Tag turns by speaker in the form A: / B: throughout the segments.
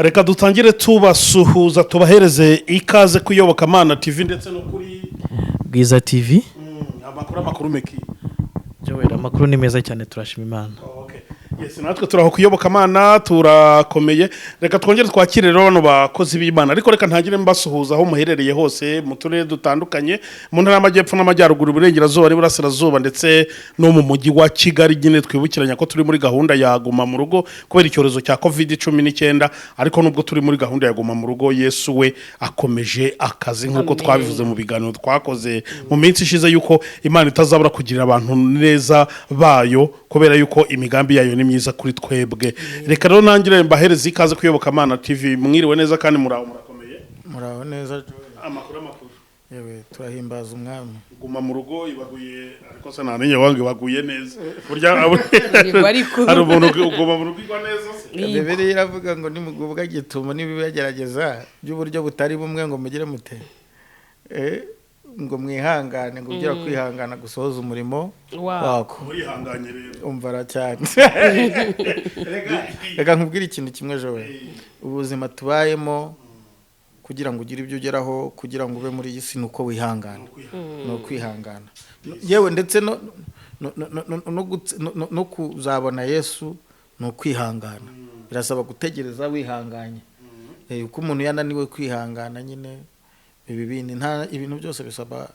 A: reka dutangire tubasuhuza tubahereze ikaze kuyoboka Mana TV ndetse no kuri
B: Bwiza TV.
A: Amakuru meki.
B: Joel, amakuru ni meza cyane turashima Imana.
A: Yes, natwe turaho kuyoboka Mana turakomeye. Reka twongere twakire rero bano bakozi b'Imana. Ariko reka ntagire mbasuhuza aho muherereye hose mu turere dutandukanye, mu ntara y'Amajyepfo n'Amajyaruguru, Burengerazuba n'Iburasirazuba ndetse no mu mujyi wa Kigali. Nyine twibukiranya ko turi muri gahunda ya guma mu rugo kubera icyorezo cya COVID-19, ariko nubwo turi muri gahunda ya guma mu rugo, Yesu we akomeje akazi nk'uko twabivuze mu biganiro twakoze mu minsi ishize yuko Imana itazabura kugirira abantu neza bayo kubera yuko imigambi yayo ni myiza kuri twebwe. Reka rero nangire mbahereze ikaze kuyoboka Mana TV. Mwiriwe neza kandi murakomeye?
C: Muraho neza.
A: Amakuru.
C: Yewe turahimbaza umwami.
A: Guma mu rugo ibaguye, ariko se nanenye wange baguye neza. Burya hari umuntu uguma mu rugo igwa neza se.
C: Bibiri iravuga ngo nimugubwa gitumo nibibagerageza by'uburyo butari bumwe ngo mugire mute. Ngo mwihangane ngo ugira kwihangana gusohoza umurimo wako.
A: Mwihanganye rero.
C: Umvara cyane. Reka nkubwire ikintu kimwe Joel. Ubuzima tubayemo kugira ngo ugire ibyo ugeraho, kugira ngo ube muri iyi si nuko wihangana. No kwihangana. Yewe ndetse no kuzabona Yesu no kwihangana. Birasaba gutegereza wihanganye. Uko umuntu yananiwe kwihangana nyine ibintu byose bisaba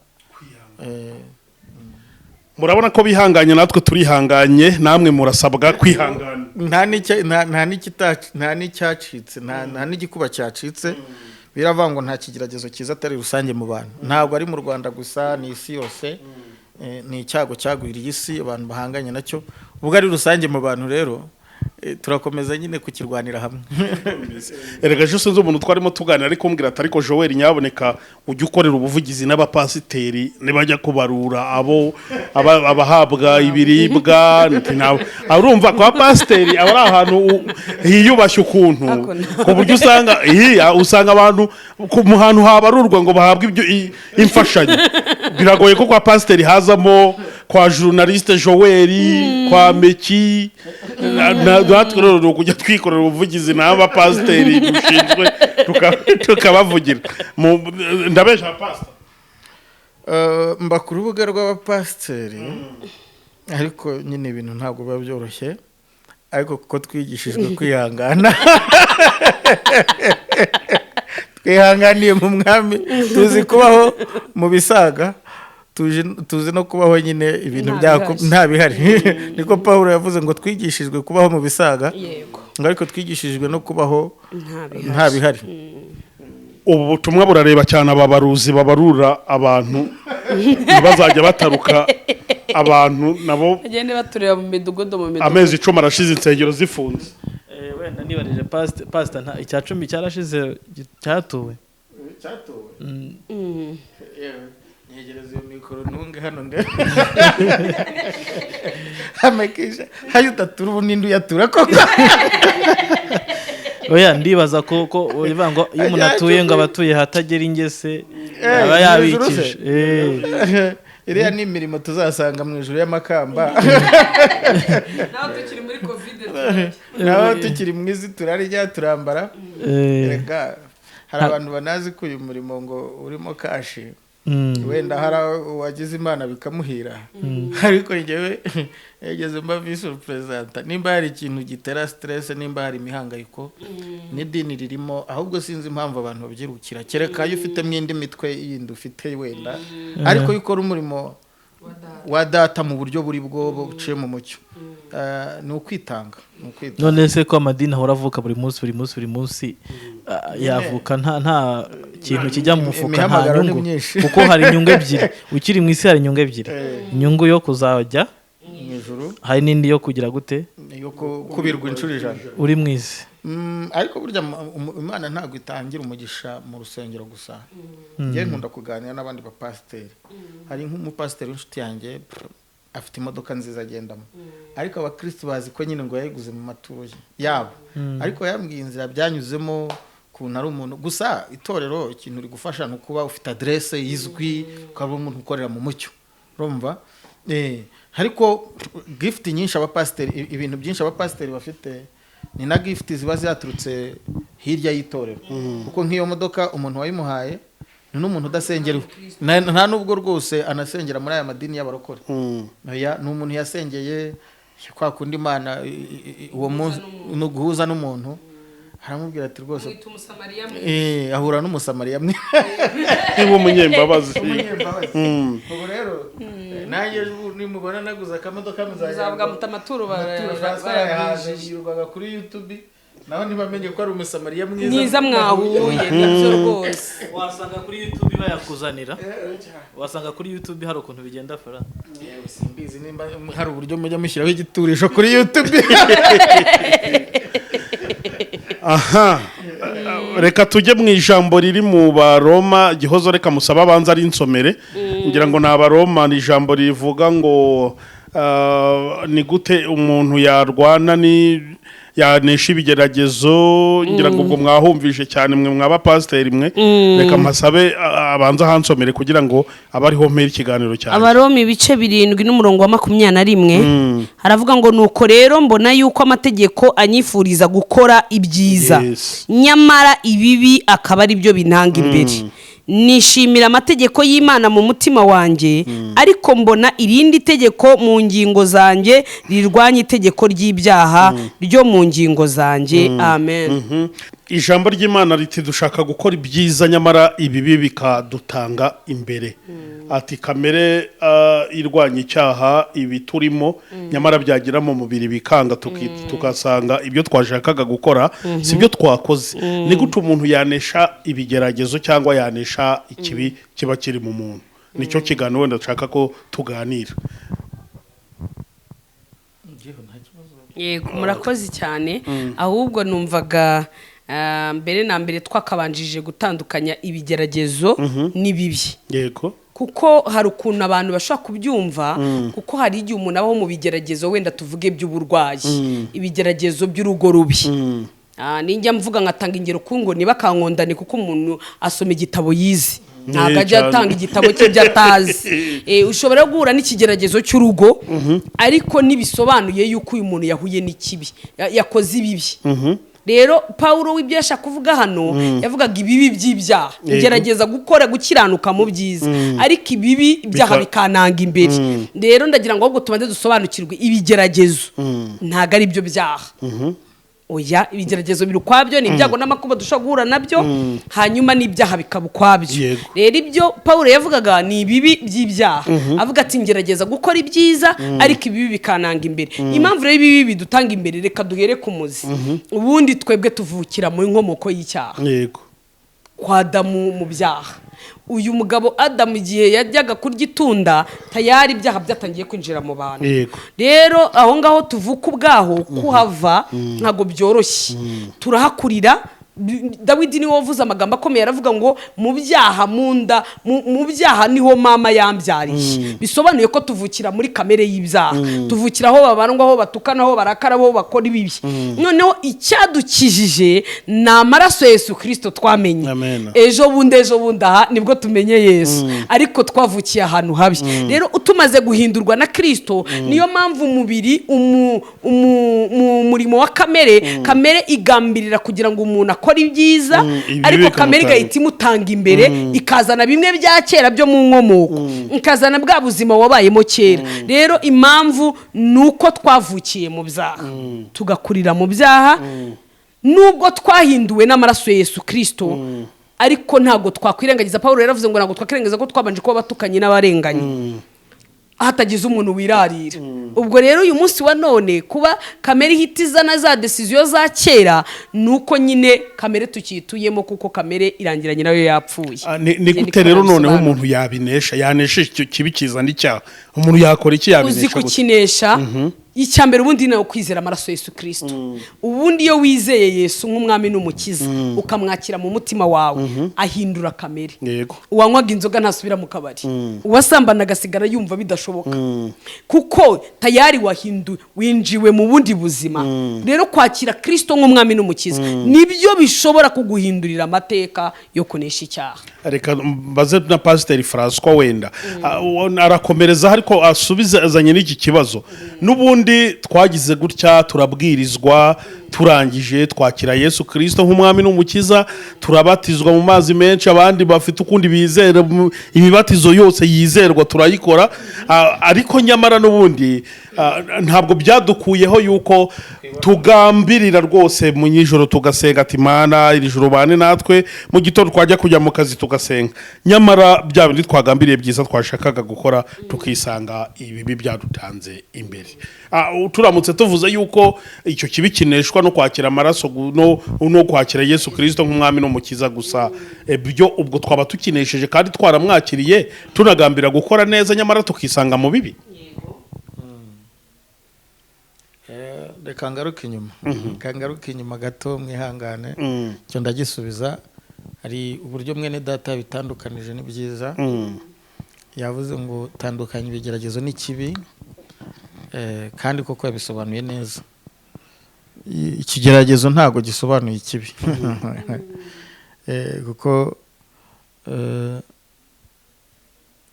A: murabona ko bihanganye, natwe turihanganye, namwe murasabwa kwihangana.
C: nta n'icyacitse, nta n'igikuba cyacitse. Biravuga ngo nta kigeragezo cyiza atari rusange mu bantu. Ntabwo ari mu Rwanda gusa, ni isi yose. Ni icyago cyagwiriye isi abantu bahanganye nacyo. Ubwo ari rusange mu bantu rero turakomeza nyine kukirwanira hamwe.
A: Erega je sinzi umuntu twarimo tuganira ariko umbwira ati ariko Joel nyaboneka ujye ukorera ubuvugizi n'abapasiteri nibajya kubarura abahabwa ibiribwa nawe urumva kwa pasiteri abari ahantu hiyubashye ukuntu ku buryo usanga abantu ku muhantu habarurwa ngo bahabwe ibyo imfashanyo. Biragoye ko kwa pasiteri hazamo kwa journaliste Joel, kwa Meki natwe rero kujya twikorera ubuvugizi n'aba pasiteri dushinzwe tukabavugira. Ndabesha pastor
C: mba ku rubuga rw'abapasiteri, ariko nyine ibintu ntabwo biba byoroshye, ariko kuko twigishijwe kwihangana twihanganiye mu mwami, tuzi kubaho mu bisaga, tuzi no kubaho nyine ibintu nta bihari. Niko Paulo yavuze ngo twigishijwe kubaho mu bisaga, ngo ariko twigishijwe no kubaho nta bihari.
A: Ubu butumwa burareba cyane ababaruzi babarura abantu bazajya bataruka abantu nabo
D: agende batureba mu midugudu
A: amezi 10 arashize insengero zifunze.
B: Wenda nibarije pastor nta icyacumi cyarashize cyatuwe.
C: Nyegereza mikoro ntunge hano nde hamekisha hayo taturu nindu yatura koko.
B: Oya ndibaza ko ivango iyo umuntu atuye ngo abatuye hatagera ingese aba yabikije.
C: Iriya ni imirimo tuzasanga mu ijuru y'amakamba.
D: Naho tukiri muri covid,
C: naho tukiri mu izi turarya turambara. Rega hari abantu banazi ko uyu murimo ngo urimo kashi. Wenda hari wagize Imana bikamuhira, ariko njyewe yageze mba vice president. Nimba hari ikintu gitera stress, nimba hari imihangayiko n'idini ririmo, ahubwo sinzi impamvu abantu babyirukira, kereka iyo ufite mwindi mitwe yindi ufite wenda, ariko yikora umurimo wa data mu buryo buri bwo buciye mu mucyo. Ni ukwitanga.
B: None se ko amadini ahora avuka buri munsi yavuka nta kintu kijya mu mufuka, nta nyungu, kuko hari inyungu ebyiri. Ukiri mu isi hari inyungu ebyiri, inyungu yo kuzajya
C: mu ijuru, hari
B: n'indi yo kugira gute,
C: yo kubirwa inshuro 100
B: uri mu isi.
C: Ariko burya Imana ntabwo itangira umugisha mu rusengero gusa. Ngiye nkunda kuganira n'abandi bapasiteri. Hari nk'umupasiteri w'inshuti yanjye afite imodoka nziza agendamo, ariko abakristo bazi ko nyine ngo yayiguze mu maturo yabo, ariko yambwiye inzira byanyuzemo kuntu ari umuntu gusa. Itorero ikintu uri gufasha no kuba ufite adresse yizwi, ukaba umuntu ukorera mu mucyo, urumva. Ariko gift nyinshi abapasiteri, ibintu byinshi abapasiteri bafite ni na gift ziba zaturutse hirya y'itorero kuko nk'iyo modoka umuntu wayimuhaye ni n'umuntu udasengerwa nta nubwo rwose anasengera muri aya madini y'abarokore ni umuntu yasengeye kwa kundi Imana uwo munsi no guhuza n'umuntu aramubwira ati rwose ahura n'umusamariya mwe
A: w'umunyembabazi
C: ubu rero nanjye nimubona naguze akamodoka
D: muzavuga mutamaturo
C: barayirwaga kuri YouTube naho ntibamenye ko ari umusamariya
D: mwiza mwahuye nabyo rwose
B: wasanga kuri YouTube bayakuzanira wasanga kuri YouTube hari ukuntu bigenda fara
C: simbizi nimba hari uburyo mujya mushyiraho igiturisho kuri YouTube
A: aha reka tujye mu ijambo riri mu Baroma Gihozo reka musaba abanza ari insomere ngira ngo ni Abaroma ni ijambo rivuga ngo ni gute umuntu yarwana ni yanesha ibigeragezo ngira ngo ubwo mwahumvishe cyane mwe mwaba pasiteri mwe reka masabe abanza hansomere kugira ngo abariho mpera ikiganiro cyane.
D: Abaroma ibice 7 n'umurongo wa 21 haravuga ngo nuko rero mbona yuko amategeko anyifuriza gukora ibyiza nyamara ibibi akaba ari byo bintanga imbere nishimira amategeko y'Imana mu mutima wanjye ariko mbona irindi tegeko mu ngingo zanjye rirwanya itegeko ry'ibyaha ryo mu ngingo zanjye amen.
A: Ijambo ry'Imana riti dushaka gukora ibyiza nyamara ibibi bikadutanga imbere ati kamere irwanya icyaha ibi turimo nyamara byagira mu mubiri bikanga tukasanga ibyo twashakaga gukora sibyo twakoze ni gute umuntu yanesha ibigeragezo cyangwa yanesha ikibi kiba kiri mu muntu nicyo kiganiro wenda dushaka ko tuganira.
D: Yego murakoze cyane ahubwo numvaga mbere na mbere twakabanjije gutandukanya ibigeragezo n'ibibi.
A: Yego
D: kuko hari ukuntu abantu bashaka kubyumva kuko hari igihe umuntu abaho mu bigeragezo wenda tuvuge by'uburwayi ibigeragezo by'urugo rubi ninjya mvuga nkatanga ingero kungo niba kankondane kuko umuntu asoma igitabo yize ntabwo ajya atanga igitabo cy'ibyo atazi ushobora guhura n'ikigeragezo cy'urugo ariko nibisobanuye yuko uyu muntu yahuye n'ikibi yakoze ibibi. Rero Paulo w'ibyo yashaka kuvuga hano yavugaga ibibi by'ibyaha gerageza gukora gukiranuka mu byiza ariko ibibi ibyaha bikananga imbere. Rero ndagira ngo ahubwo tubanze dusobanukirwe ibigeragezo ntago ari byo byaha oya ibigeragezo biri kwabyo ni ibyago n'amakuba dushobora guhura nabyo hanyuma n'ibyaha bikaba kwabyo. Rero ibyo Paulo yavugaga ni ibibi by'ibyaha avuga ati ngerageza gukora ibyiza ariko ibibi bikananga imbere. Impamvu rero ibibi bidutanga imbere reka duhere ku muzi ubundi twebwe tuvukira mu nkomoko y'icyaha kwa Adamu mu byaha. Uyu mugabo Adamu igihe yajyaga kurya itunda tayari ibyaha byatangiye kwinjira mu bantu. Rero aho ngaho tuvuka ubwaho kuhava ntago byoroshye turahakurira. Dawidi niwe wavuze amagambo akomeye aravuga ngo mu byaha munda mu byaha niho mama yambyariye bisobanuye ko tuvukira muri kamere y'ibyaha tuvukira aho babarangwa aho batukana aho barakara aho bakora ibibi. Noneho icyadukijije na amaraso Yesu Kristo twamenye ejo bunda nibwo tumenye Yesu ariko twavukiye ahantu habi. Rero utumaze guhindurwa na Kristo niyo mpamvu umubiri umurimo wa kamere igambirira kugira ngo umuntu akora ibyiza ariko kamere igahita imutanga imbere ikazana bimwe bya kera byo mu nkomoko ikazana bwa buzima wabayemo kera. Rero impamvu nuko twavukiye mu byaha tugakurira mu byaha nubwo twahinduwe n'amaraso Yesu Kristo ariko ntago twakwirengagiza. Paulo yaravuze ngo ntago twakwirengagiza ko twabanje kuba batukanye n'abarenganye hatagize umuntu wirarira. Ubwo rero uyu munsi wa none kuba kamere ihitizana za decision za kera nuko nyine kamere tukituyemo kuko kamere irangiranye nayo yapfuye.
A: Ni gute rero noneho umuntu yabinesha yanesha kibi kizana icyaha umuntu yakora iki yabinesha
D: uzi kukinesha icyambere ubundi nawe kwizera amaraso Yesu Kristo. Ubundi iyo wizeye Yesu nk'umwami n'umukiza ukamwakira mu mutima wawe ahindura kamere. Uwanywaga inzoga ntasubira mu kabari uwasambana agasigara yumva bidashoboka kuko tayari wahinduwe winjiwe mu bundi buzima. Rero kwakira Kristo nk'umwami n'umukiza nibyo bishobora kuguhindurira amateka yo kunesha icyaha.
A: Reka mbaze na Pastor François wenda arakomereza ariko asubizanye n'iki kibazo n'ubundi ubundi twagize gutya turabwirizwa turangije twakira Yesu Kristo nk'umwami n'umukiza turabatizwa mu mazi menshi abandi bafite ukundi bizera imibatizo yose yizerwa turayikora ariko nyamara n'ubundi ntabwo byadukuyeho yuko tugambirira rwose mu nyijoro tugasenga ati Mana iri joro bane natwe mu gitondo twajya kujya mu kazi tugasenga nyamara bya bindi twagambiriye byiza twashakaga gukora tukisanga ibi byadutanze imbere turamutse tuvuze yuko icyo kibikineshwa no kwakira amaraso no kwakira Yesu Kristo nk'umwami n'umukiza gusa byo ubwo twaba tukinesheje kandi twaramwakiriye tunagambira gukora neza nyamara tukisanga mu bibi.
C: Reka ngaruke inyuma gato mwihangane cyo ndagisubiza. Hari uburyo mwene data bitandukanije ni byiza. Yavuze ngo tandukanye ibigeragezo n'ikibi kandi koko yabisobanuye neza. Ikigeragezo ntago gisobanuye ikibi kuko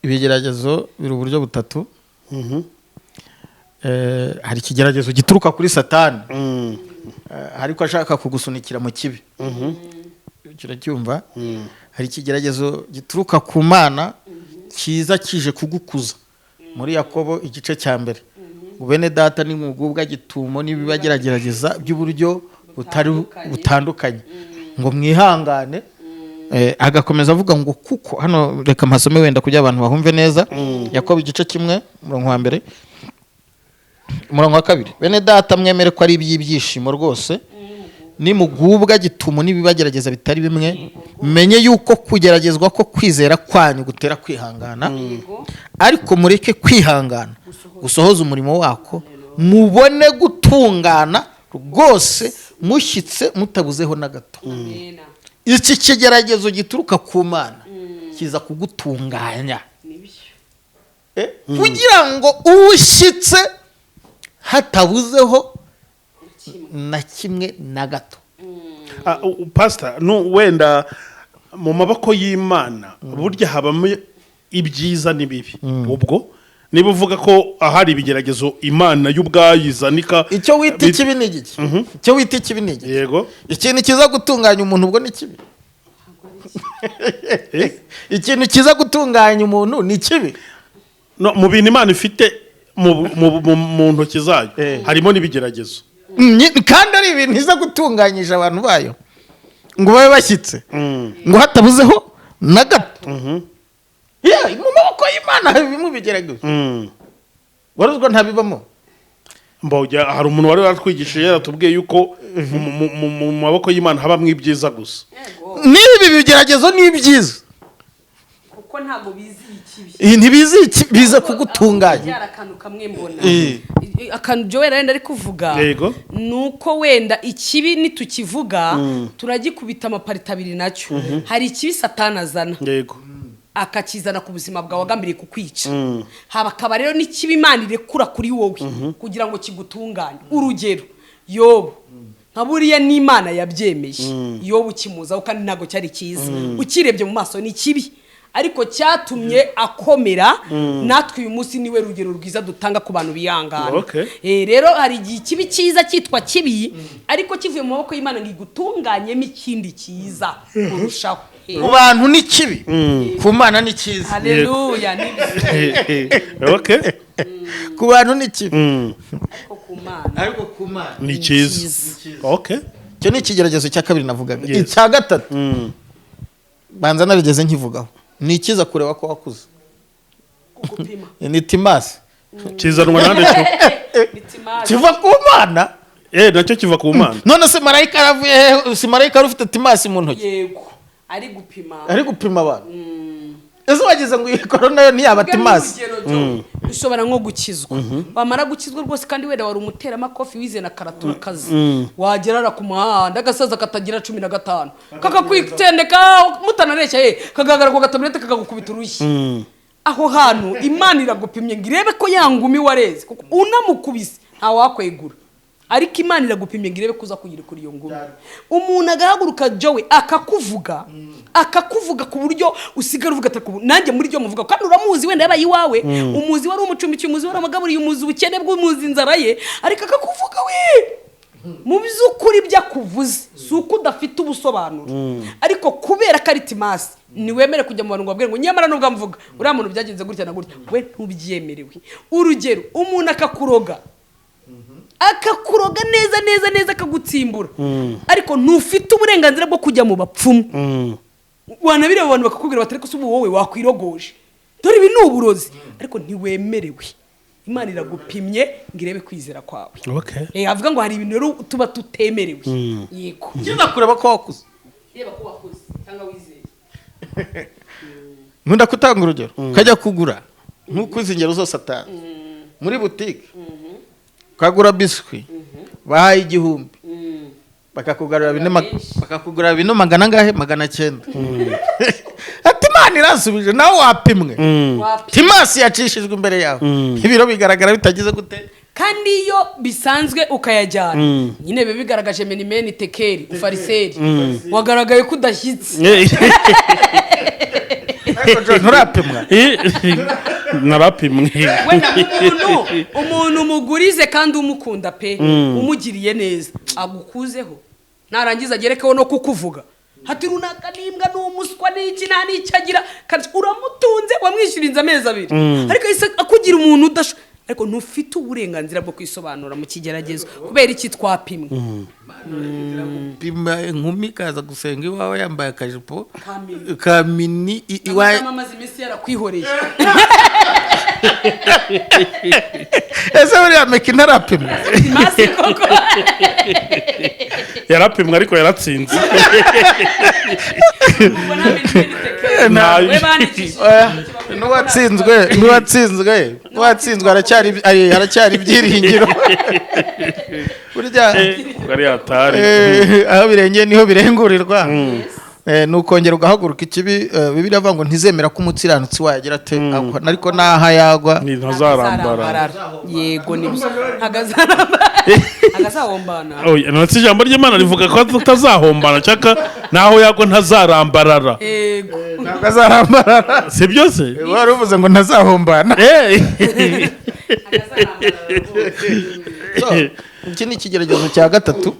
C: ibigeragezo biri uburyo butatu. Hari ikigeragezo gituruka kuri Satani ariko ashaka kugusunikira mu kibi, kiracyumva. Hari ikigeragezo gituruka ku Mana kiza kije kugukuza. Muri Yakobo igice cya mbere ubene data ni mwugubwa gitumo n'ibibagerageza by'uburyo butandukanye ngo mwihangane. Agakomeza avuga ngo kuko hano reka mpasome wenda kugira abantu bahumve neza. Yakobo igice kimwe umurongo wa mbere umurongo wa kabiri. Bene data mwemere ko ari iby'ibyishimo rwose nimugubwa gitumo n'ibibagerageza bitari bimwe menye yuko kugeragezwa ko kwizera kwanyu gutera kwihangana ariko mureke kwihangana gusohoza umurimo wako mubone gutungana rwose mushyitse mutabuzeho na gato. Iki kigeragezo gituruka ku Mana kiza kugutunganya kugira ngo ushyitse hatabuzeho na kimwe na gato.
A: Pastor wenda mu maboko y'Imana burya habamo ibyiza n'ibibi. Ubwo niba uvuga ko ahari ibigeragezo Imana y'ubwayizanika
C: icyo wita ikibi ni iki? Icyo wita ikibi ni iki? Yego, ikintu kiza gutunganya umuntu ubwo ni kibi. Ikintu kiza gutunganya umuntu ni kibi.
A: No, mu bintu Imana ifite mu ntoki zayo harimo n'ibigeragezo
C: kandi ari ibintu iza gutunganyije abantu bayo ngo babe bashyitse ngo hatabuzeho na gato. Mu maboko y'Imana harimo ibigeragezo waruzwa ntabibamo.
A: Hari umuntu wari watwigishije yaratubwiye yuko mu maboko y'Imana habamo ibyiza gusa.
C: N'ibi bigeragezo ni ibyiza
D: kuko ntago bizi ikibi.
C: Ntibizi biza kugutunganya.
D: Byarakantu kamwe mbona. Akantu byo wenda ari kuvuga nuko wenda ikibi nitukivuga turagikubita amaparita abiri nacyo. Hari ikibi Satani azana akakizana ku buzima bwawe agambiriye kukwica. Habakaba rero n'ikibi Imana irekura kuri wowe kugira ngo kigutunganye. Urugero Yobu nka buriya n'Imana yabyemeye. Yobu kimuza kandi ntago cyari cyiza. Ukirebye mu maso ni kibi ariko cyatumye akomera. Natwe uyu munsi niwe rugero rwiza dutanga ku bantu biyangana. Rero hari igihe kibi cyiza cyitwa kibi ariko kivuye mu maboko y'Imana ngo igutunganyemo ikindi cyiza kurushaho.
C: Ku bantu ni kibi, ku Mana ni cyiza.
D: Haleluya.
C: Ku bantu ni kibi
D: ariko
C: ku Mana
A: ni cyiza.
C: Cyo ni ikigeragezo cya kabiri navugaga. Icya gatatu banza narigeze nkivugaho ni ikiza kureba ko wakuze. Ni timasi
A: kizanwa nande cyo
C: kiva ku Mana.
A: Nacyo kiva ku Mana.
C: None se marayika aravuye si marayika ufite timasi mu ntoki?
D: Yego ari
C: gupima abantu. Ese wagize ngo iyi corona yo ntiyaba timasi?
D: Ushobora nko gukizwa bamara gukizwa rwose kandi wenda wari umutera amakofi wize na karatura kazi wagerara ku muhanda agasaza katagira 15 kakakwitendeka mutanareshya kagagara ko gatablete kagagukubita urushyi. Aho hantu Imana iragupimye ngo irebe ko yangumi wareze kuko unamukubise nta wakwegura. ariko Imana iragupimye ngo irebe kuza kugira kuri iyo ngumi. Umuntu agahaguruka Joe akakuvuga ku buryo usigara uvuga ati nanjye muri ryo muvuga kandi uramuzi wenda yabaye iwawe, umuzi wari umucumbiki, umuzi wari amagaburiye, umuzi ubukene bw'umuzi inzara ye, ariko akakuvuga we mu by'ukuri byakuvuze si uko udafite ubusobanuro, ariko kubera ko ari timasi niwemere kujya mu bantu ngo babwire ngo nyamara nubwo mvuga uriya muntu byagenze gutya na gutya, we ntubyemerewe. Urugero, umuntu akakuroga neza akagutsimbura, ariko ntufite uburenganzira bwo kujya mu bapfumu. Wanabireba abantu bakakubwira bati ariko ubu wowe wakwirogoje, dore ibi ni uburozi, ariko ntiwemerewe. Imana iragupimye ngo irebe kwizera kwawe. Avuga ngo hari ibintu rero tuba tutemerewe. Yego,
C: kiza kureba ko wakuze,
D: reba ko wakuze cyangwa wizeye.
C: Nkunda kutanga urugero, kajya kugura nk'uko izi ngero zose atanga muri butike, ukagura biswi bahaye 1000, bakakugurira bino magana ngahe, 900. Ati Imana irasubije, nawe wapimwe. Timasi yacishijwe imbere yawe, ibiro bigaragara bitagize gute,
D: kandi iyo bisanzwe ukayajyana nyine biba bigaragaje menimeni tekeri ufariseri wagaragaye ko udashyitse.
C: Nturapimwa.
A: Narapimwe.
D: Umuntu umugurize kandi umukunda pe, umugiriye neza agukuzeho, narangiza agerekeho no kukuvuga hati runaka nimbwa n'umuswa n'iki nta n'icyagira, kandi uramutunze wamwishyurinze amezi 2, ariko ise akugira umuntu udasho, ariko ntufite uburenganzira bwo kwisobanura mu kigeragezo kubera iki twapimwe.
C: Pima inkumi kaza gusenga iwawe yambaye akajipo kamini iwawe,
D: amazi imisi yarakwihoreye.
C: ese uriya meki ntarapimwe.
D: Masi koko
A: Yarapimwe ariko yaratsinze.
C: Nuwatsinzwe haracyari ibyiringiro. Burya
A: ari hatari.
C: Aho birengeye niho birengurirwa. Nukongera ugahaguruka ikibi, Bibiliya avuga ngo ntizemera ko umutsiranutsi wagira ate, ariko naha yagwa
A: ntazarambara.
D: Yego nibyo agazahombana.
A: Oya, natse ijambo ry'Imana rivuga ko tutazahombana cyaka naho yagwa ntazarambarara.
D: Yego,
C: ntabwo azarambarara.
A: Si byose
C: wari uvuze ngo ntazahombana. Iki ni ikigeragezo cya 3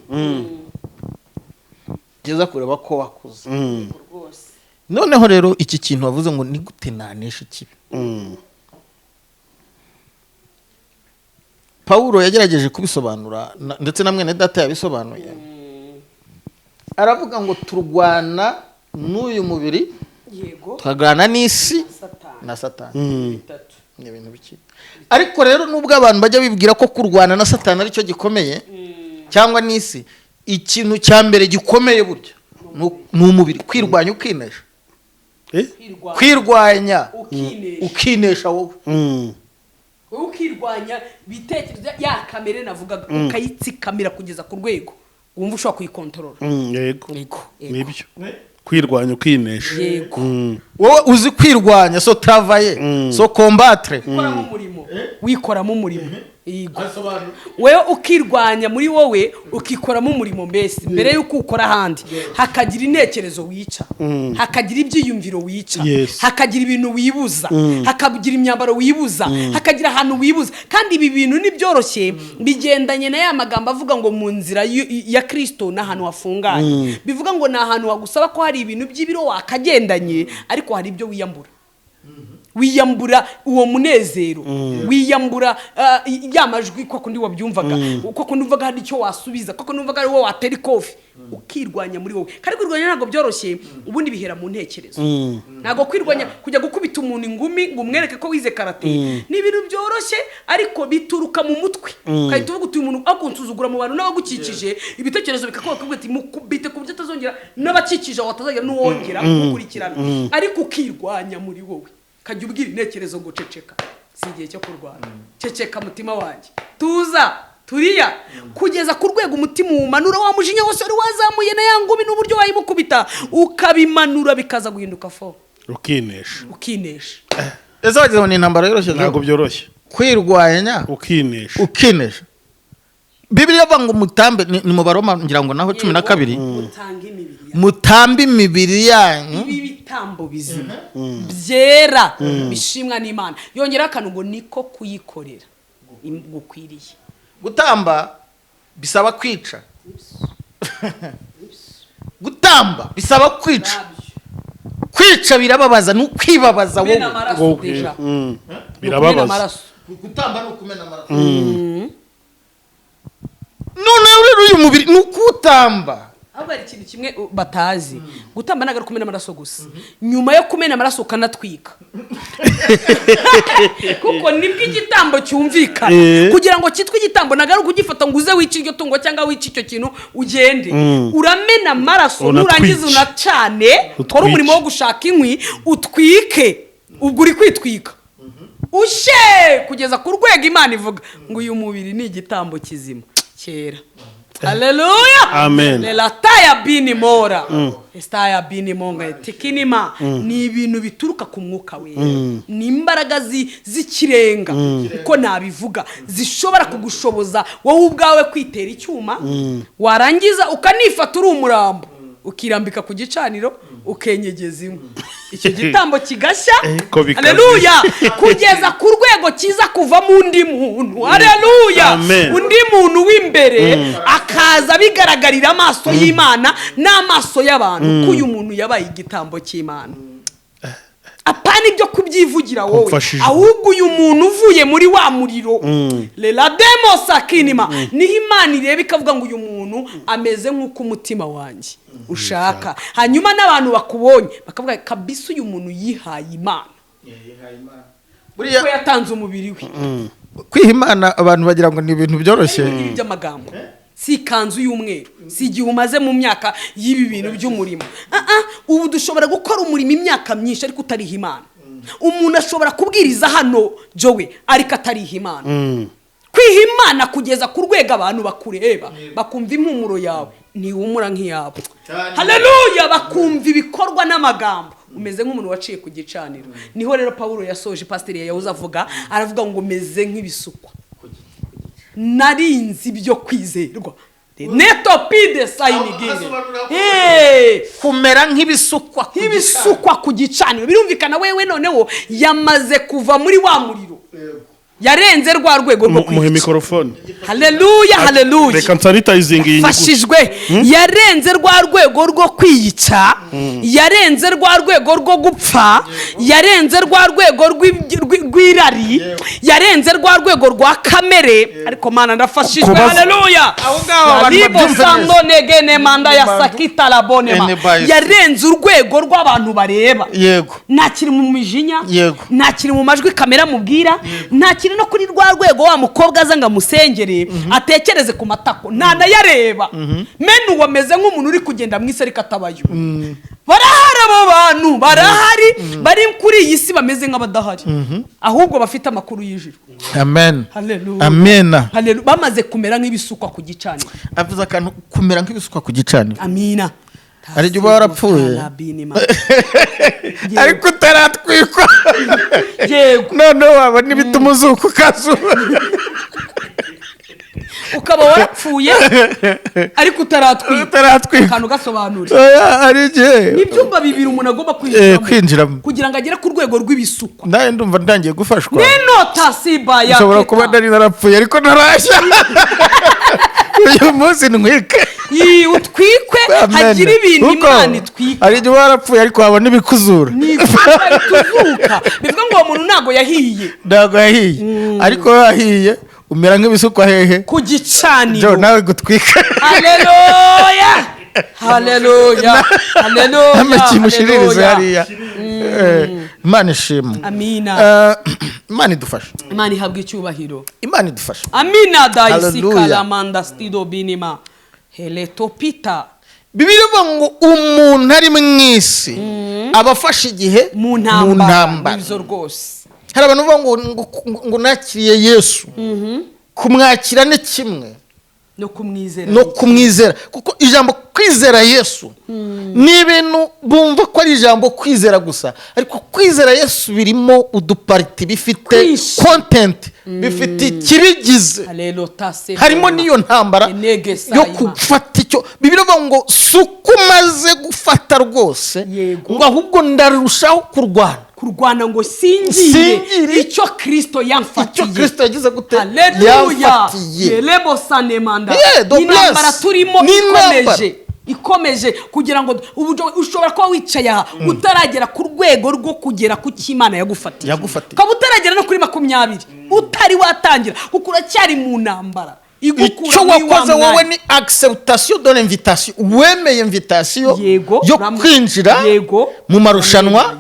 C: kiza kureba ko wakuze. Noneho rero iki kintu wavuze ngo ni gute nanesha ikibi. Paulo yagerageje kubisobanura ndetse na mwene data yabisobanuye. Aravuga ngo turwana n'uyu mubiri,
D: yego,
C: tukagana n'isi na Satani. Ni ibintu biki. Ariko rero nubwo abantu bajya bibwira ko kurwana na Satani ari cyo gikomeye cyangwa n'isi, ikintu cya mbere gikomeye burya ni umubiri. Kwirwanya ukinesha, kwirwanya ukinesha wowe.
D: Wowe ukirwanya bitekerezo ya kamere navugaga, ukayitsikamira kugeza ku rwego wumva ushobora kuyikontorora.
A: Yego, nibyo kwirwanya ukinesha.
C: Wowe uzi kwirwanya, so travailler, so combattre,
D: wikoramo umurimo. Wewe ukirwanya muri wowe ukikoramo umurimo, mbese mbere yuko ukora ahandi hakagira intekerezo wica, hakagira ibyiyumviro wica, hakagira ibintu wibuza, hakagira imyambaro wibuza, hakagira ahantu wibuza. Kandi ibi bintu ni byoroshye, bigendanye na ya magambo avuga ngo mu nzira ya Kristo n'ahantu hafunganye. Bivuga ngo na ahantu wagusaba ko hari ibintu by'ibiro wakagendanye, ariko hari ibyo wiyambura. Wiyambura uwo munezero, wiyambura yamajwi kwa kundi wabyumvaga, uko kundi uvuga hari icyo wasubiza, kuko numvaga ari wowe watera ikofi, ukirwanya muri wowe. Kandi kwirwanya ntabwo byoroshye, ubundi bihera mu ntekerezo. Ntabwo kwirwanya kujya gukubita umuntu ingumi ngo umwereke ko wize karate ni ibintu byoroshye, ariko bituruka mu mutwe. Kandi tuvuga uti umuntu akunsuzugura mu bantu n'abagukikije, ibitekerezo bikakuba kubwira ati mukubite ku byo atazongera n'abakikije watazagira n'uwongera gukurikirana. Ariko ukirwanya muri wowe, kajya ubwira intekerezo ngo ceceka, si igihe cyo kurwana. Ceceka mutima wanjye, tuza turiya, kugeza ku rwego umutima umanura wa mujinya wose wari wazamuye na ya ngumi n'uburyo wayimukubita ukabimanura bikaza guhinduka fo, ukinesha.
C: Ese wagize ngo ni intambara yoroshye?
A: Ntabwo byoroshye.
C: Kwirwanya
A: ukinesha
C: Bibiliya avuga ngo mutambe ni mu Baroma ngira ngo naho 12 mutambe imibiri yanyu
D: ibi bitambo bizima byera bishimwa n'Imana. Yongera akantu ngo niko kuyikorera gukwiriye.
C: Gutamba bisaba kwica. Gutamba bisaba kwica. Kwica birababaza n'ukwibabaza wowe.
A: Birababaza.
C: Gutamba no kumena amaraso. None uyu mubiri n'ukutamba.
D: Abo ari ikintu kimwe batazi. Gutamba nagara kumena amaraso gusa. Nyuma yo kumena amaraso ukanatwika. Kuko nibwo igitambo cyumvikana. Kugira ngo cyitwe igitambo nagara kugifata ngo uze wica iryo tungo cyangwa wica icyo kintu ugende. Uramena amaraso nurangiza unacane. Kora umurimo wo gushaka inkwi utwike. Ubwo uri kwitwika. Ushe kugeza ku rwego Imana ivuga ngo uyu mubiri ni igitambo kizima kera. Haleluya.
A: Amen.
D: Leta ya bini mora. Esta ya bini monga tekinima ni ibintu bituruka ku mwuka we. Ni imbaraga z'ikirenga uko nabivuga zishobora kugushoboza wowe ubwawe kwitera icyuma warangiza ukanifata uri umurambo ukirambika ku gicaniro ukenyegeza inkwi. Icyo gitambo kigashya. Haleluya. Kugeza ku rwego kiza kuva mu undi muntu. Haleluya. Undi muntu w'imbere akaza bigaragarira amaso y'Imana n'amaso y'abantu ko uyu muntu yabaye igitambo cy'Imana. Apana ibyo kubyivugira wowe ahubwo uyu muntu uvuye muri wa muriro lela demo sakinima niho Imana ireba ikavuga ngo uyu muntu ameze nk'uko umutima wanjye ushaka. Hanyuma n'abantu bakubonye bakavuga kabisa uyu muntu yihaye Imana. Buriya ko yatanze umubiri we.
C: Kwiha Imana abantu bagira ngo ni ibintu byoroshye.
D: By'amagambo. Si kanzu y'umweru, si igihe umaze mu myaka y'ibi bintu by'umurimo. Ubu dushobora gukora umurimo imyaka myinshi ariko utariha Imana. Umuntu ashobora kubwiriza hano Jowe ariko atariha Imana. Kwiha Imana kugeza ku rwego abantu bakureba bakumva impumuro yawe ntiwumura nk'iyabo. Haleluya. Bakumva ibikorwa n'amagambo umeze nk'umuntu waciye ku gicaniro. Niho rero Paulo yasoje pasiteri yavuze avuga aravuga ngo meze nk'ibisukwa. Narinzi byo kwizerwa. Netopide sayinigine.
C: Kumera nk'ibisukwa
D: ku gicaniro. Birumvikana wewe noneho yamaze kuva muri wa muriro. Yarenze rwa rwego rwo
A: kwica. Muhe mikrofone.
D: Haleluya, haleluya.
A: Reka sanitizing iyi.
D: Fashijwe. Yarenze rwa rwego rwo kwiyica. Yarenze rwa rwego rwo gupfa. Yarenze rwa rwego rw'irari. Yarenze rwa rwego rwa kamere. Ariko Mana ndafashijwe. Haleluya.
C: Aho ngaho abantu
D: babyumva negene manda ya sakita labonema. Yarenze urwego rw'abantu bareba.
C: Yego.
D: Ntakiri mu mijinya.
C: Yego.
D: Ntakiri mu majwi kamera mubwira. Ntakiri no kuri rwa rwego wa mukobwa azanga musengere atekereze ku matako nana yareba menu wameze nk'umuntu uri kugenda mu isi ariko atabayo. Barahari abo bantu barahari bari kuri iyi si bameze nk'abadahari ahubwo bafite amakuru y'ijuru.
C: Amen.
D: Haleluya.
C: Amena.
D: Haleluya. Bamaze kumera nk'ibisukwa ku gicaniro.
C: Avuze akantu kumera nk'ibisukwa ku gicaniro.
D: Amina.
C: Ari jye warapfuye ariko utaratwikwa.
D: Yego.
C: None wabona ibituma uzuka ukazuba
D: ukaba warapfuye ariko utaratwika. Akantu gasobanura
C: ari jye
D: n'ibyumba bibiri umuntu agomba
C: kwinjiramo
D: kugira ngo agere ku rwego rw'ibisukwa.
C: nawe ndumva ndangiye gufashwa.
D: Nenota siba ya
C: ushobora kuba ndari narapfuye ariko narashya uyu munsi ntwike.
D: Utwikwe hagira ibintu Imana itwika.
C: Ari jye warapfuye ariko wabona ibikuzura.
D: Tuvuka bivuga ngo uwo muntu ntago yahiye.
C: Ntago yahiye ariko yahiye umera nk'ibisukwa hehe
D: ku gicaniro.
C: Jo nawe gutwika.
D: Haleluya. Haleluya. Haleluya.
C: Amakimushiririza hariya. Imana ishimwe.
D: Amina.
C: Imana idufasha.
D: Imana ihabwa icyubahiro.
C: Imana idufasha.
D: Amina daisikala manda stido binima. Heletopita.
C: Bibiliya ivuga ngo umuntu ari mu isi abafasha igihe
D: mu ntambara. Bizo rwose.
C: Hari abantu bavuga ngo nakiriye Yesu. Kumwakira ni kimwe
D: no
C: kumwizera kuko ijambo kwizera Yesu ni ibintu bumva ko ari ijambo kwizera gusa ariko kwizera Yesu birimo udupariti bifite content bifite ikibigize harimo niyo ntambara yo gufata icyo Bibiliya ivuga ngo sukumaze gufata rwose ngo ahubwo ndarushaho kurwana ngo singire icyo Kristo yamfatiye icyo Kristo yagize gute yamfatiye lebo sanemanda intambara turimo ikomeje kugira ngo ushobora kuba wicaye aha utaragera ku rwego rwo kugera ku cy'Imana yagufatiye ukaba utaragera no kuri 20 utari watangira kuko uracyari mu ntambara icyo wakoze wowe ni acceptation de l'invitation wemeye invitation yo kwinjira mu marushanwa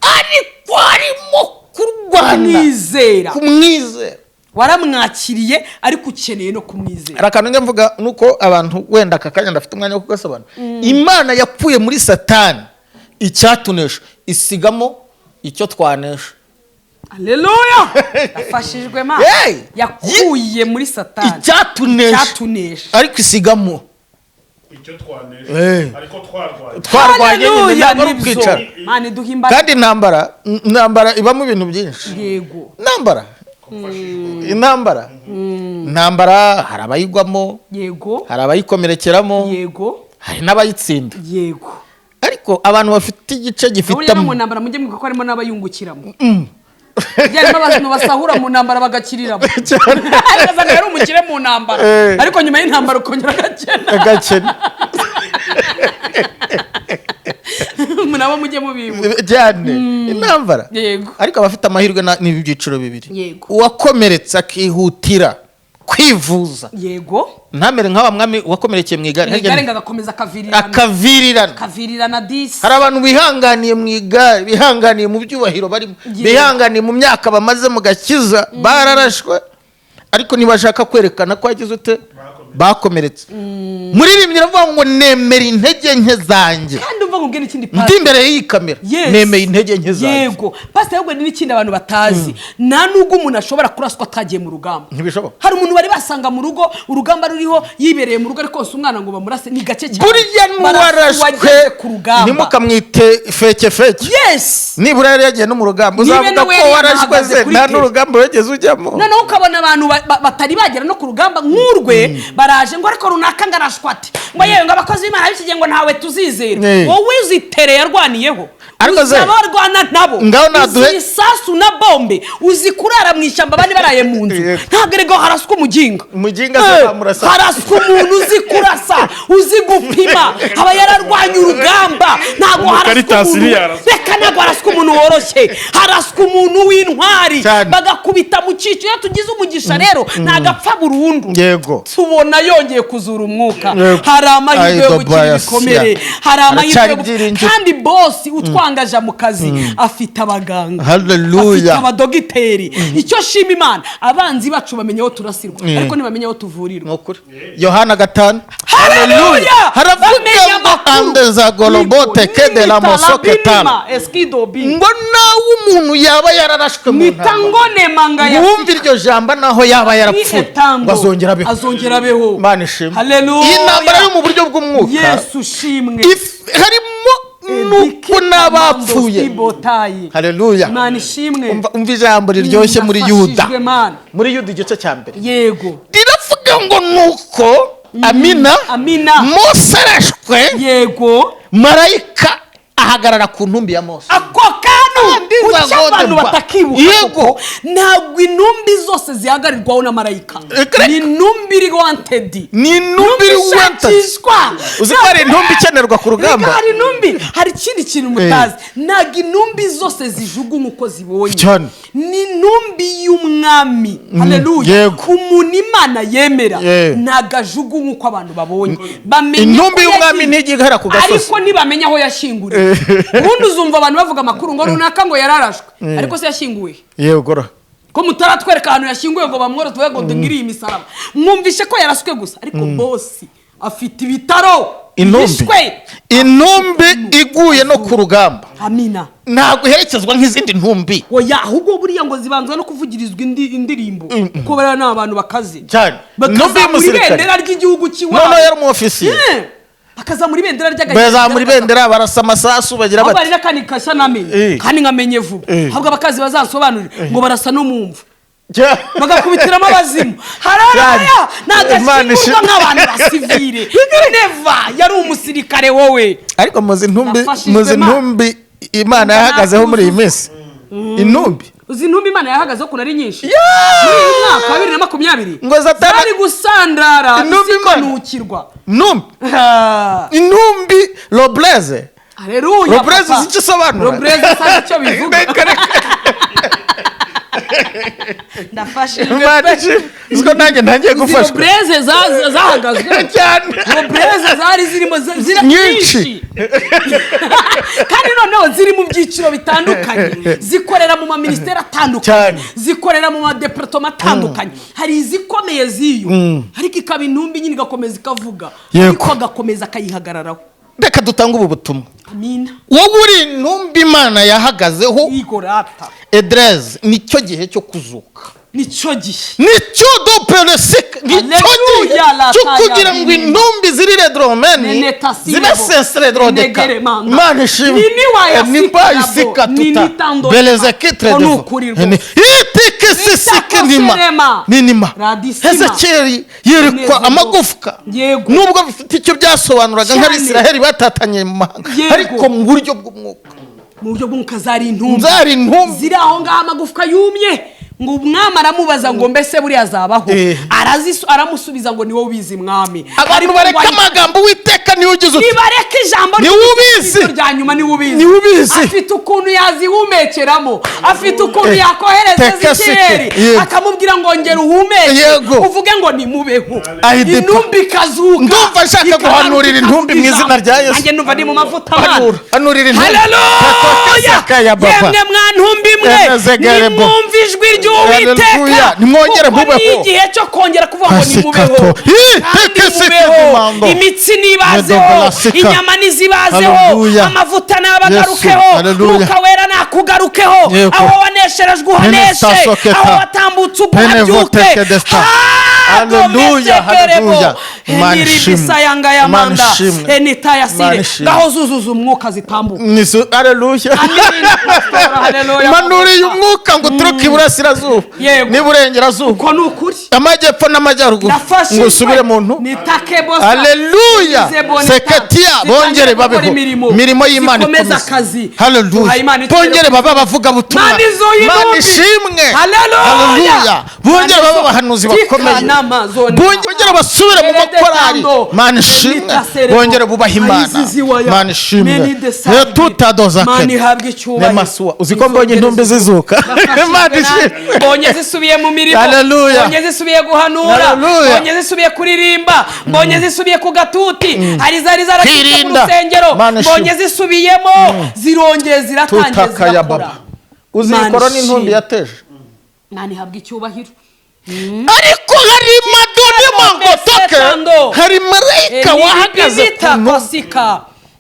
C: ariko arimo kurwana kumwizera waramwakiriye ariko ukeneye no kumwizera arakantu ngemvuga nuko abantu wenda akakanya ndafite umwanya wo kugasobanura Imana yapfuye muri Satani icyatunesha isigamo icyo twanesha Haleluya afashijwe ma yakuye muri Satani icyatunesha ariko isigamo icyo twanesha ariko twarwanye ntabwo kwicara Imana duhimba kandi intambara ibamo ibintu byinshi yego intambara hari abayigwamo yego hari abayikomerekeramo yego hari n'abayitsinda yego ariko abantu bafite igice gifite mu ntambara mujye mwibuka ko harimo n'abayungukiramo byari n'abantu basahura mu ntambara bagakiriramo akazaga yari umukire mu ntambara ariko nyuma y'intambara ukongera agakena nabo mujye mubibuka cyane intambara yego ariko abafite amahirwe n'ibyiciro bibiri uwakomeretse akihutira kwivuza yego ntamere nk'aba mwami wakomerekeye mu igare ngakomeza akavirirana disi hari abantu bihanganiye mu igare bihanganiye mu byubahiro barimo bihanganiye mu myaka bamaze mu gakiza bararashwe ariko ntibashaka kwerekana ko yagize ute bakomeretse muri rimwe ravuga ngo nemera intege nke zanjye kandi umva ngo ikindi pastor ndi imbere y'iyi kamera nemeye intege nke zanjye yego pastor yego ni ikindi abantu batazi nta nubwo umuntu ashobora kuraswa atagiye mu rugamba ntibishoboka hari umuntu bari basanga mu rugo urugamba ruriho yibereye mu rugo ariko umwana ngo bamurase ni gace cyane buriya n'uwarashwe ku rugamba ntimukamwite feke yes nibura yari yagiye no mu rugamba uzavuga ko warashwe ze nta n'urugamba wegeze ujyamo noneho ukabona abantu batari bagera no ku rugamba nk'urwe baraje ngo ariko runaka ngarashwate ngo yewe ngo abakozi b'Imana bishyigiye ngo ntawe tuzizera wowe uzitere yarwaniyeho uzabarwana nabo uzi isasu na bombe uzi kurara mu ishyamba bari baraye mu nzu ntabwo rego haraswa umuginga haraswa umuntu uzi kurasa uzi gupima aba yararwanya urugamba ntabwo haraswa umuntu reka ntabwo haraswa umuntu woroshye haraswa umuntu w'intwari bagakubita mu cyiciro iyo tugize umugisha rero ntagapfa burundu tubona yongeye kuzura umwuka hari amahirwe yo gukira ibikomere hari amahirwe kandi bosi utwangaje mu kazi afite abaganga afite abadogiteri icyo shima Imana abanzi bacu bamenye aho turasirwa ariko ntibamenye aho tuvurirwa Yohana 5 haleluya haravuga ngo andeza golobote kede la mosoke tano ngo nawe umuntu yaba yararashwe mu mitangone manga ya wumva iryo jamba naho yaba yarapfuye azongera beho Imana ishimwe haleluya intambara yo mu buryo bw'umwuka Yesu shimwe harimo nuko nabapfuye haleluya Imana ishimwe umva ijambo riryoshye muri Yuda igice cya mbere yego riravuga ngo nuko amina Mose arashwe yego marayika ahagarara ku ntumbi ya Mose ako kantu abantu batakibuka yego ntabwo intumbi zose zihagarirwaho na marayika ni intumbi iri wanted ni intumbi iri wanted uzi ko ari intumbi ikenerwa ku rugamba hari intumbi hari ikindi kintu mutazi ntabwo intumbi zose zijugunywa uko zibonye ni intumbi y'umwami haleluya umuntu Imana yemera ntabwo ajugunywa uko abantu babonye bamenye intumbi y'umwami ntigihara ku gasozi ariko ntibamenya aho yashinguriwe ubundi uzumva abantu bavuga amakuru ngo runaka ngo yararashwe ariko se yashinguwe yego gora ko mutaratwereka ahantu yashinguwe ngo bamworo tuwe ngo ndingiriye imisaraba mwumvishe ko yaraswe gusa ariko bosi afite ibitaro intumbi iguye no ku rugamba
D: amina
C: ntabwo iherekezwa nk'izindi ntumbi
D: oya ahubwo buriya ngo zibanzwa no kuvugirizwa indirimbo kuko bariya ni abantu bakaze
C: cyane
D: bakazamura ibendera ry'igihugu kiwabo
C: noneho yari umufisiye
D: bakazamura ibendera
C: bazamura ibendera barasa amasasu bagira
D: bati ahubwo kandi kashya namenye kandi nkamenye vuba ahubwo abakazi bazansobanurira ngo barasa no mu mvu bagakubitiramo abazimu hararaya ntagashyirwa nk'abantu basivire neva yari umusirikare wowe
C: ariko muzi ntumbi imana yahagazeho muri iyi minsi
D: uzi intumbi imana yahagazeho ukuntu ari nyinshi muri uyu mwaka wa 2020
C: ngo
D: zari gusandara zikanukirwa
C: intumbi robreze
D: haleluya
C: robreze icyo isobanura
D: robreze sazi icyo bivuga ndafashijwe
C: uziko nanjye ntangiye gufashwa
D: robreze zahagazweho
C: cyane
D: robreze zari zirimo nyinshi kandi noneho ziri mu byiciro bitandukanye zikorera mu maministeri atandukanye zikorera mu madepartement atandukanye hari izikomeye ziyo ariko ikaba intumbi nyine igakomeza ikavuga ariko agakomeza akayihagararaho
C: reka dutanga ubu butumwa
D: amina
C: wowe uri intumbi imana yahagazeho
D: igorata
C: edreze nicyo gihe cyo kuzuka
D: nicyo gihe
C: nicyo doperesike nicyo gihe cyo kugira ngo intumbi ziri redromeni zibe sensere drodeka imana ishimwe nipa isika tuta beleze kitre devo itike sisike ninima hezekeri yerekwa amagufwa nubwo bifite icyo byasobanuraga nk'abisiraheli batatanye mu mahanga ariko mu buryo bw'umwuka
D: zari intumbi ziri aho ngaho amagufwa yumye ngo umwami aramubaza ngo mbese buriya azabaho aramusubiza ngo niwe ubizi mwami
C: abantu bareka amagambo witeka niwe ugize uti
D: nibareka ijambo
C: niwe ubizi
D: rya nyuma niwe ubizi afite ukuntu yazihumekeramo afite ukuntu yakohereza zikirere akamubwira ngo ngera uhumeke uvuge ngo nimubeho intumbi kazuka
C: ndumva nshaka guhanurira intumbi mu izina rya Yesu
D: nanjye numva ni mu mavuta
C: hanurira intumbi
D: haleluya yemwe mwantumbi mwe nimwumva ijwi Uwiteka
C: nimwongere mubeho
D: igihe cyo kongera kuvuga ngo nimubeho imitsi nibazeho inyama nizibazeho amavuta nabagarukeho Mwuka Wera nakugarukeho aho wanesherejwe uhaneshe aho watambutse ubyuke
C: haleluya haleluya
D: imana ishimwe yanga enitaya sire ngaho zuzuza umwuka zitambuka
C: haleluya manuri umwuka ngo turuke iburasirazuba n'iburengerazuba
D: uko ni ukuri
C: amajyepfo n'amajyaruguru ngo usubire muntu haleluya seketia bongere babeho mirimo y'Imana ikomeze haleluya bongere baba bavuga butumwa Imana ishimwe haleluya bongere baba bahanuzi bakomeye bongere basubire mu makorari Imana ishimwe bongere bubaha Imana Imana ishimwe tutadoza nemasuwa uziko mbonye intumbi zizuka Imana ishimwe
D: bonye zisubiye mu mirimo bonye zisubiye guhanura bonye zisubiye kuririmba bonye zisubiye ku gatuti hari zari zarakitse mu rusengero bonye zisubiyemo zirongeye ziratangiye zirakora
C: uzikora n'intumbi yateje
D: nani habwa icyubahiro
C: ariko hari madoni mangotoke hari marayika wahagaze
D: ku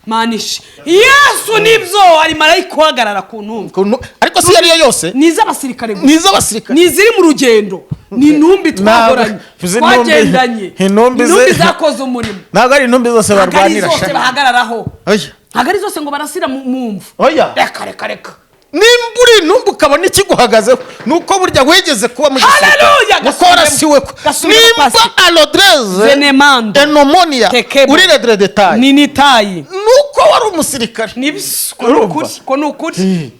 D: manishi Yesu nibyo ari marayika uhagarara ku ntumbi
C: ariko si yari yose
D: n'iz'abasirikare
C: n'iziri
D: mu rugendo ni intumbi twagoranye twagendanye intumbi zakoze umurimo
C: ntabwo ari intumbi zose barwanira
D: zose bahagararaho ntabwo ari zose ngo barasira mu mvu reka
C: nimburi intumbi ukabona ikiguhagazeho nuko burya wegeze kuba mu gisirikare nuko warasiwe nimba alodreze enomonia uri redre detail
D: ninitayi
C: nuko wari umusirikare
D: ko ni ukuri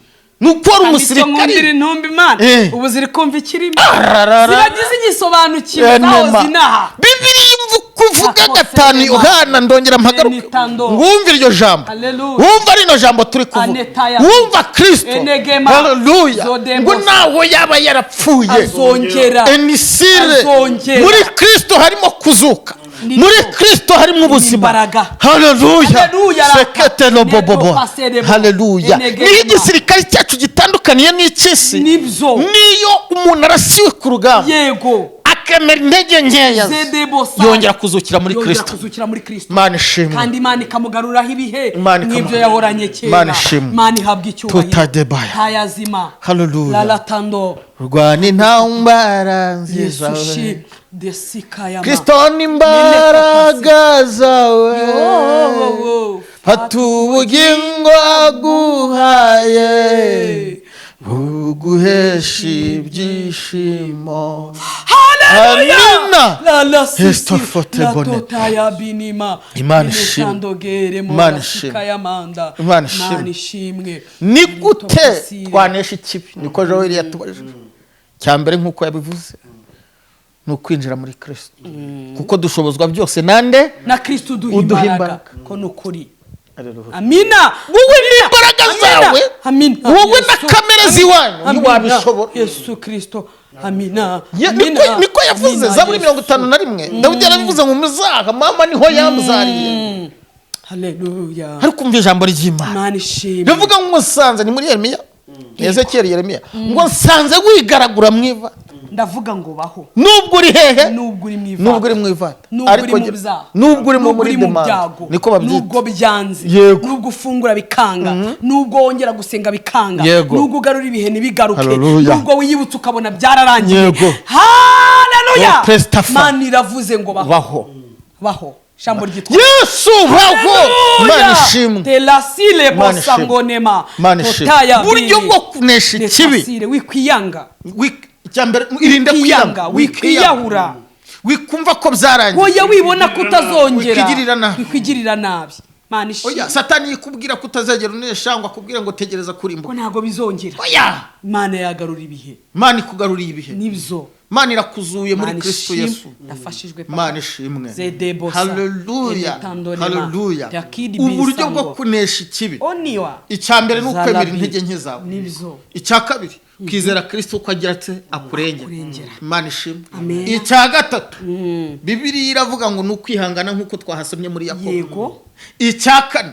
C: nuko wari umusirikare
D: intumbi Imana ubu ziri kumva ikirimo ziragize igisobanukiro zaho zinaha
C: Bibiliya kuvuga gatanu Yohana ndongera mpagaruka ngumva iryo jambo wumva rino jambo turi kuvuga wumva Kristo haleluya ngo naho yaba yarapfuye
D: azongera
C: enisire muri Kristo harimo kuzuka muri Kristo harimo ubuzima haleluya sekete no bobobo haleluya ni igisirikare cyacu gitandukaniye n'ikisi
D: niyo
C: umuntu arasiwe ku rugamba
D: yego
C: akemera intege nkeya yongera kuzukira muri Kristo. Imana ishimwe.
D: kandi Imana ikamugaruraho ibihe
C: Imana
D: n'ibyo yahoranye kera.
C: Imana ishimwe.
D: Imana ihabwa icyubahiro.
C: Tutadebaya.
D: Hayazima.
C: Hallelujah.
D: Lalatando.
C: Rwana intambara nziza
D: Yesushi desikayama.
C: Kristo ni imbaraga zawe hatubugingo aguhaye buguhesha ibyishimo. Amina. Imana ishimwe. Ni gute twanesha ikibi? Niko Joel yatubajije. Cyambere nkuko yabivuze ni ukwinjira muri Kristo, kuko dushobozwa byose nande
D: na Kristo uduhimbaraga ko nukuri. Amina.
C: Wowe n'imbaraga zawe, wowe na kamere ziwanyu ntiwabishobora.
D: Yesu Kristo. Amina.
C: Niko yavuze Zaburi 51. Dawidi yarabivuze mu muzaha mama niho yamuzariye.
D: Haleluya.
C: Ariko umva ijambo ry'Imana.
D: Imana ishimwe.
C: Bivuga ngo nsanze ni muri Yeremiya. Yeremiya ngo nsanze wigaragura mwiva.
D: Ndavuga ngo baho.
C: Nubwo uri hehe?
D: Nubwo uri mwivata.
C: Nubwo uri mwivata.
D: Ariko
C: nubwo uri muri demande. Niko babyita.
D: Nubwo byanze. Nubwo ufungura bikanga. Nubwo wongera gusenga bikanga. Nubwo ugarura ibihe nibigaruke. Nubwo wiyibutse ukabona byararangiye. Haleluya. Imana iravuze ngo baho. Baho. Shambo ryitwa
C: Yesu baho. Imana ishimwe.
D: Telasile bosangonema.
C: Totaya buryo bwo kunesha ikibi.
D: Wikwiyanga.
C: Icyambere irinde kwiyanga,
D: wikwiyahura,
C: wikumva ko byarangiye.
D: Oya wibona kutazongera. Wikwigirira nabi. Imana ishimwe.
C: Oya Satani yikubwira kutazagera unesha ngo akubwira ngo tegereza kurimbuka.
D: Ko ntago bizongera.
C: Oya
D: Imana yagarura ibihe.
C: Imana ikugaruriye ibihe.
D: Nibyo.
C: Imana irakuzuye muri Kristo Yesu.
D: Nafashijwe
C: Papa. Imana ishimwe.
D: Haleluya.
C: Haleluya. Uburyo bwo kunesha ikibi.
D: Oniwa.
C: Icyambere nukwemera intege nke zawe.
D: Nibyo.
C: Icyakabiri kwizera Kristo ko agira ati akurengera. Imana ishimwe. Icya gatatu Bibiliya iravuga ngo nukwihangana nkuko twahasomye muri Yakobo.
D: Yego.
C: Icya kane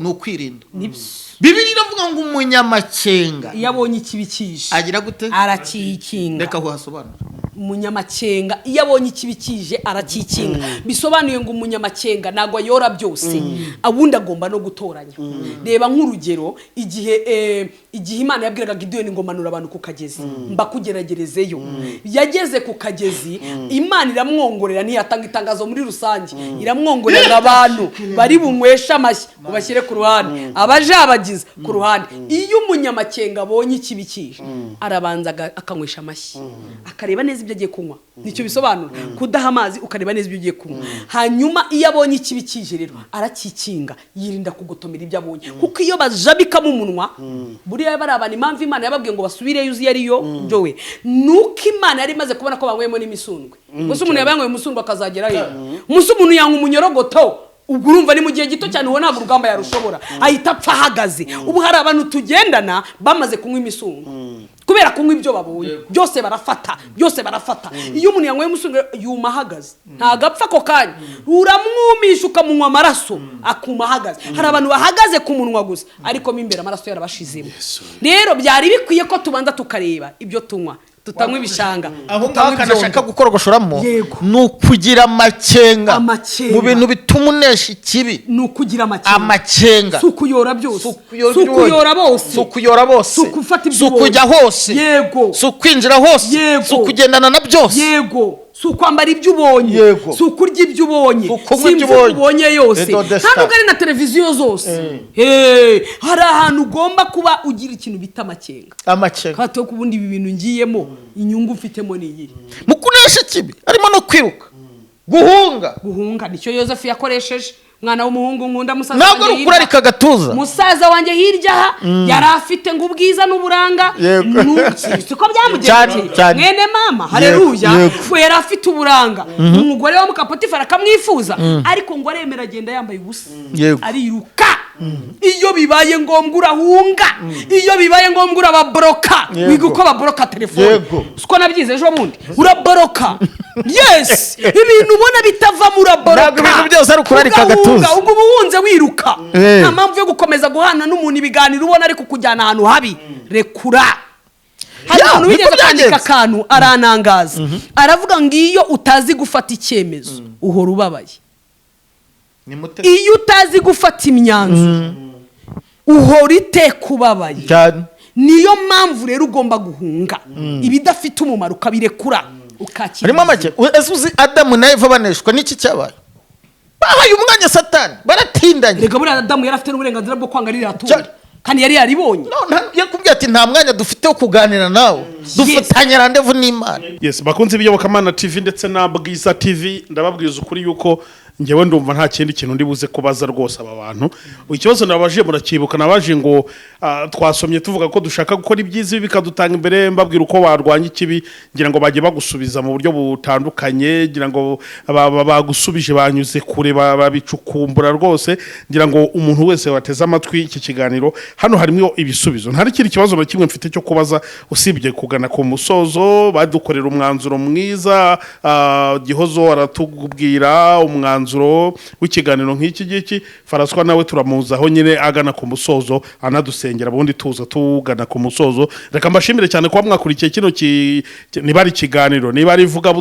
D: nukwirinda.
C: Nibyo. Bibiliya iravuga ngo umunyamakenga
D: yabonye ikibikije
C: agira gute?
D: Arakikinga.
C: Reka guhasobanura.
D: Umunyamakenga iyo abonye ikibikije arakikinga. Bisobanuye ngo umunyamakenga nago yora byose. Abundi agomba no gutoranya. Reba nk'urugero igihe Imana yabwiraga Gideon ngo manura abantu ku kagezi. Mbakugeragerezeyo. Yageze ku kagezi Imana iramwongorera ntiyatanga itangazo muri rusange. Iramwongorera abantu bari bunywesha amashyi ubashyire ku ruhande. Abajabagiza ku ruhande. Iyo umunyamakenga abonye ikibikije arabanza akanywesha amashyi. Akareba neza ibyo agiye kunywa. Nicyo bisobanura kudaha amazi ukareba neza ibyo ugiye kunywa. Hanyuma iyo abonye ikibikije rero arakikinga yirinda kugotomera ibyo abonye. Kuko iyo bajabika mu munwa buriya bari abantu impamvu Imana yababwiye ngo basubireyo uzi yariyo jowe nuko Imana yari imaze kubona ko banywemo n'imisundwe. Gusa umuntu yabanyweye umusundwe akazagera he? Musa umuntu yanga umunyorogoto ubwo urumva ni mu gihe gito cyane ubona ntabwo urugamba yarushobora ahita apfa ahagaze. Ubu hari abantu tugendana bamaze kunywa imisundwe kubera kunywa ibyo babonye byose barafata. Iyo umuntu yanyweye umusundwe yuma ahagaze ntago apfa ko kanya uramwumisha ukamunywa amaraso akuma ahagaze. Hari abantu bahagaze ku munwa gusa ariko mo imbere amaraso yarabashizemo. Rero byari bikwiye ko tubanza tukareba ibyo tunywa tutanywa ibishanga.
C: Aho ngaho kanashaka gukorogoshoramo nukugira amakenga mu bintu bituma unesha ikibi.
D: Nukugira
C: amakenga
D: sukuyora byose
C: sukuyora bose
D: sukufata ibyo
C: sukujya hose
D: yego
C: sukwinjira hose sukugendana na byose
D: yego sukwambara ibyo ubonye sukurya ibyo ubonye simvuga ubonye yose ntabwo ari na televiziyo zose hari ahantu ugomba kuba ugira ikintu bita amakenga hato kubundi ibi bintu ngiyemo inyungu ufitemo ni iyi
C: mu kunesha ikibi harimo no kwiruka guhunga
D: nicyo Yozefu yakoresheje. Mwana w'umuhungu nkunda musaza
C: ntabwo ari ukurarika gatuza.
D: Musaza wanjye hirya aha yari afite ngo ubwiza n'uburanga siko byamugendekeye mwene mama. Haleluya. We yari afite uburanga umugore wa Mukapotifari akamwifuza ariko ngo aremera agenda yambaye ubusa ariruka. Iyo bibaye ngombwa urahunga. Iyo bibaye ngombwa urababoroka. Wiga uko baboroka telefone siko nabyize ejo bundi uraboroka. Yes ibintu ubona bitava muri aboroka
C: ntabwo ibintu byose ari ukurarika gatuza.
D: Ubwo ubuhunze wiruka nta mpamvu yo gukomeza guhana n'umuntu ibiganiro ubona ariko kujyana ahantu habi. Rekura hari umuntu wigeze kwandika akantu aranangaza aravuga ngo iyo utazi gufata icyemezo uhora ubabaye, iyo utazi gufata imyanzuro uhora iteka ubabaye. Niyo mpamvu rero ugomba guhunga ibidafite umumaro ukabirekura ukakira.
C: Harimo make uzi Adamu na Eva baneshwa n'iki cyabaye, bahaye umwanya Satani baratindanye.
D: Rega buriya Adamu yari afite n'uburenganzira bwo kwanga ririya tungo kandi yari yaribonye.
C: Yakubwiye ati nta mwanya dufite wo kuganira nawe, dufatanye randevu n'Imana.
A: Yes, bakunze ibiyobokamana TV ndetse na Bwiza TV, ndababwiza ukuri yuko ngewe ndumva nta kindi kintu ndi buze kubaza rwose aba bantu. Ikibazo nabaje murakibuka, nabaje ngo twasomye tuvuga ko dushaka gukora ibyiza bikadutanga imbere, mbabwira uko warwanya ikibi, ngira ngo bagiye bagusubiza mu buryo butandukanye, ngira ngo bagusubije banyuze kure babicukumbura rwose, ngira ngo umuntu wese wateze amatwi iki kiganiro hano harimo ibisubizo. Nta kindi kibazo na kimwe mfite cyo kubaza usibye kugana ku musozo. Badukorera umwanzuro mwiza, Gihozo aratubwira umwanzuro w'ikiganiro nk'iki giki. Faraswa nawe turamuzaho nyine agana ku musozo anadusengera, bundi tuza tugana ku musozo. Reka mbashimire cyane kuba mwakurikiye kino niba ari ikiganiro, niba ari ivuga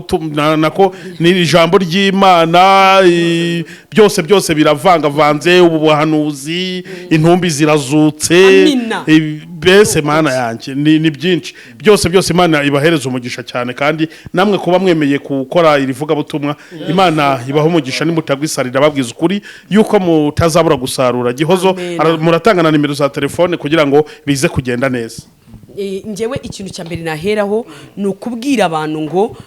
A: nako ni ijambo ry'Imana, byose biravangavanze, ubuhanuzi, intumbi zirazutse, bese mana yanjye ni byinshi. Byose Imana ibahereza umugisha cyane, kandi namwe kuba mwemeye gukora iri vuga butumwa, Imana ibaho umugisha nimutagwisarira. Babwiza ukuri yuko mutazabura gusarura. Gihozo muratanga na nimero za telefone kugira ngo bize kugenda neza.
D: Ngewe ikintu cya mbere naheraho ni ukubwira abantu ngo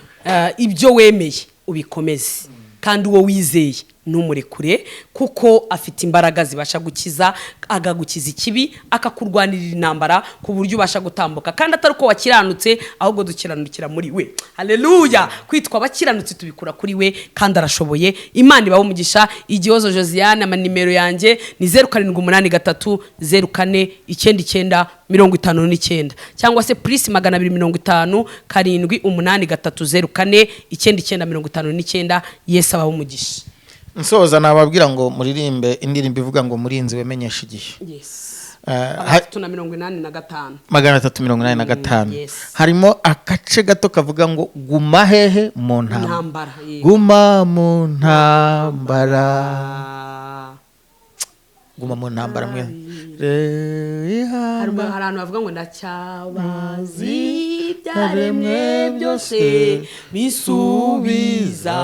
D: ibyo wemeye ubikomeze, kandi uwo wizeye numurekure, kuko afite imbaraga zibasha gukiza, agagukiza ikibi, akakurwanirira intambara ku buryo ubasha gutambuka, kandi atari uko wakiranutse ahubwo dukiranukira muri we. Haleluya! Kwitwa abakiranutse tubikura kuri we, kandi arashoboye. Imana ibaho umugisha. Igihozo Josiane, amanimero yanjye ni 0783 04 99 59 cyangwa se plus 250 7 8 04 99 Yesu abaho umugisha.
C: Nsoza nababwira ngo muririmbe indirimbo ivuga ngo murinzi wemenyesha igihe.
D: Yes. 385
C: Yes. Harimo akace gato kavuga ngo guma hehe mu ntambara. Guma mu ntambara. Guma mu ntambara mwe.
D: Hari abantu bavuga ngo ndacyabazi byaremwe byose bisubiza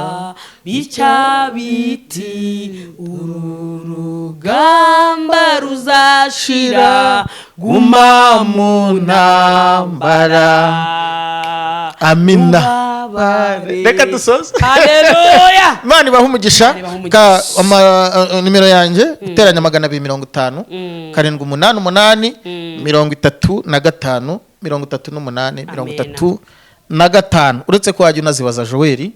D: bica biti, uru rugamba ruzashira. Guma mu ntambara.
C: Amina. Reka dusoze.
D: Haleluya.
C: Imana ibaho umugisha. Nimero yanjye iteranya 250 788 35 38 35. Uretse ko wajya unazibaza Joel,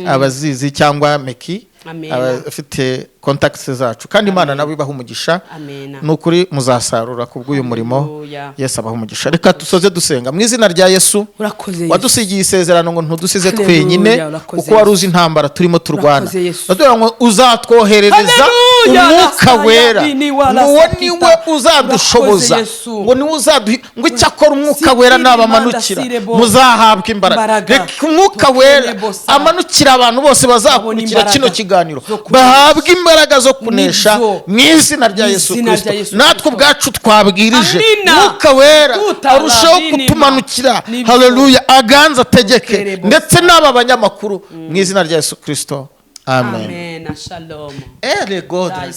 C: abazizi cyangwa Meki, abafite contacts zacu, kandi Imana nawe ibaho umugisha. Nukuri muzasarura kubw'uyu murimo. Yesu abaho umugisha. Reka dusoze dusenga. Mu izina rya Yesu, wadusigiye isezerano ngo ntudusize twenyine, uko wari uzi intambara turimo turwana. Ndagira ngo uzatwoherereza umwuka wera, uwo niwe uzadushoboza, ngo niwe uzaduha, ngo icyakora umwuka wera nabamanukira muzahabwa imbaraga. Reka umwuka wera amanukira abantu bose bazakurikira kino kiganiro, bahabwa imbaraga zo kunesha mu izina rya Yesu Kristo. Natwe ubwacu twabwirije umwuka wera arushaho kutumanukira. Haleluya. Aganza ategeke ndetse n'aba banyamakuru mu izina rya Yesu Kristo. Amen.
D: Amen. Shalom.
C: Ere God.
D: Amen.